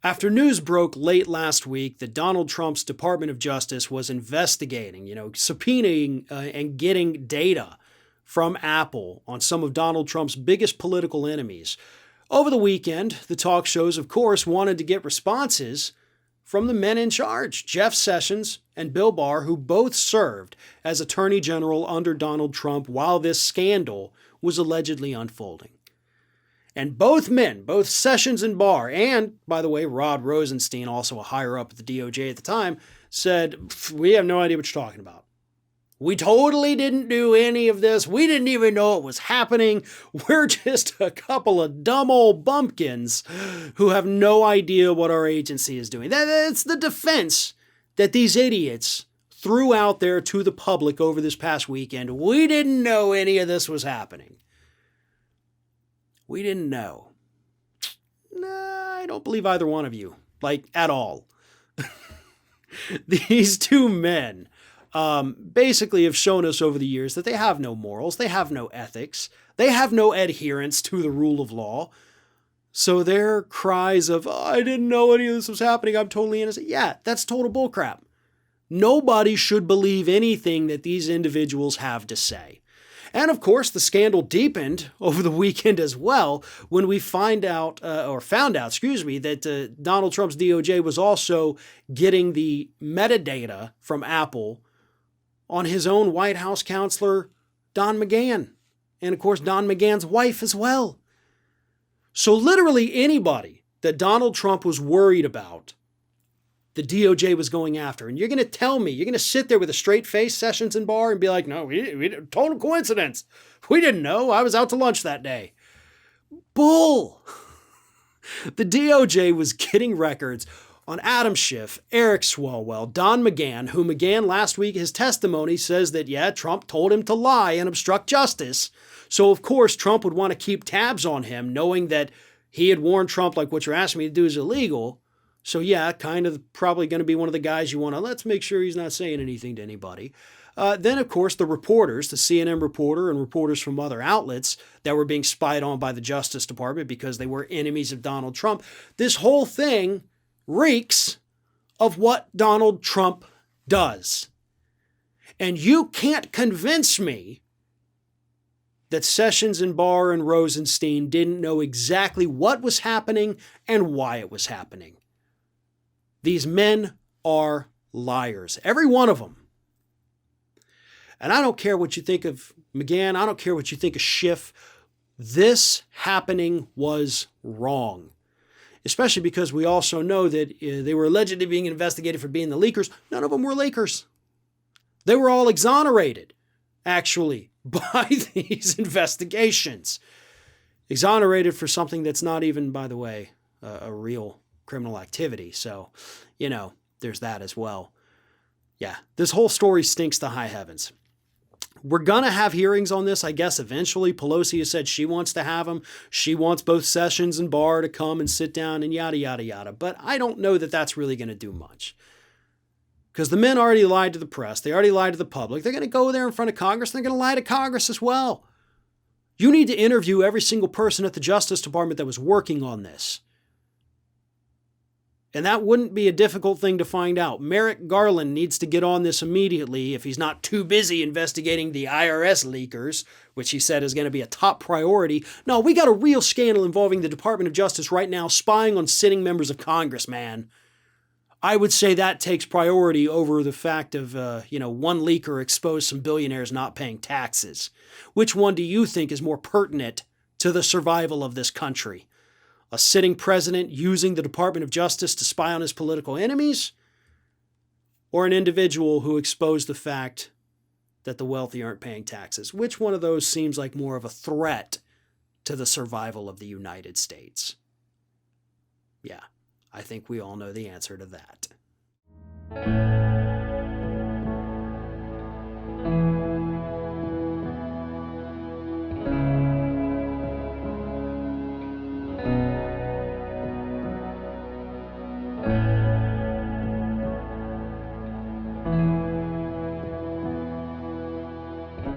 After news broke late last week that Donald Trump's Department of Justice was investigating, subpoenaing and getting data from Apple on some of Donald Trump's biggest political enemies, over the weekend, the talk shows, of course, wanted to get responses from the men in charge, Jeff Sessions and Bill Barr, who both served as Attorney General under Donald Trump while this scandal was allegedly unfolding. And both men, both Sessions and Barr, and, by the way, Rod Rosenstein, also a higher up at the DOJ at the time, said, we have no idea what you're talking about. We totally didn't do any of this. We didn't even know it was happening. We're just a couple of dumb old bumpkins who have no idea what our agency is doing. That's the defense that these idiots threw out there to the public over this past weekend. We didn't know any of this was happening. We didn't know. Nah, I don't believe either one of you, at all. These two men basically have shown us over the years that they have no morals, they have no ethics, they have no adherence to the rule of law. So their cries of, I didn't know any of this was happening, I'm totally innocent. Yeah, that's total bullcrap. Nobody should believe anything that these individuals have to say. And of course, the scandal deepened over the weekend as well when we found out, that Donald Trump's DOJ was also getting the metadata from Apple on his own White House counselor, Don McGahn. And of course, Don McGahn's wife as well. So literally anybody that Donald Trump was worried about, the DOJ was going after. And you're going to tell me, you're going to sit there with a straight face, Sessions and Barr, and be like, no, we total coincidence. We didn't know. I was out to lunch that day. Bull. The DOJ was getting records on Adam Schiff, Eric Swalwell, Don McGahn, who McGahn last week, his testimony says that, Trump told him to lie and obstruct justice. So, of course, Trump would want to keep tabs on him, knowing that he had warned Trump, what you're asking me to do is illegal. So, kind of probably going to be one of the guys you want to, let's make sure he's not saying anything to anybody. Then, of course, the reporters, the CNN reporter and reporters from other outlets that were being spied on by the Justice Department because they were enemies of Donald Trump. This whole thing reeks of what Donald Trump does. And you can't convince me that Sessions and Barr and Rosenstein didn't know exactly what was happening and why it was happening. These men are liars, every one of them. And I don't care what you think of McGahn. I don't care what you think of Schiff. This happening was wrong. Especially because we also know that they were allegedly being investigated for being the leakers. None of them were leakers. They were all exonerated, actually, by these investigations. Exonerated for something that's not even, by the way, a real criminal activity. So, there's that as well. Yeah, this whole story stinks to high heavens. We're going to have hearings on this, I guess, eventually. Pelosi has said she wants to have them. She wants both Sessions and Barr to come and sit down and yada, yada, yada. But I don't know that that's really going to do much. Because the men already lied to the press. They already lied to the public. They're going to go there in front of Congress and they're going to lie to Congress as well. You need to interview every single person at the Justice Department that was working on this. And that wouldn't be a difficult thing to find out. Merrick Garland needs to get on this immediately if he's not too busy investigating the IRS leakers, which he said is going to be a top priority. No, we got a real scandal involving the Department of Justice right now spying on sitting members of Congress, man. I would say that takes priority over the fact of, one leaker exposed some billionaires not paying taxes. Which one do you think is more pertinent to the survival of this country? A sitting president using the Department of Justice to spy on his political enemies? Or an individual who exposed the fact that the wealthy aren't paying taxes? Which one of those seems like more of a threat to the survival of the United States? Yeah, I think we all know the answer to that.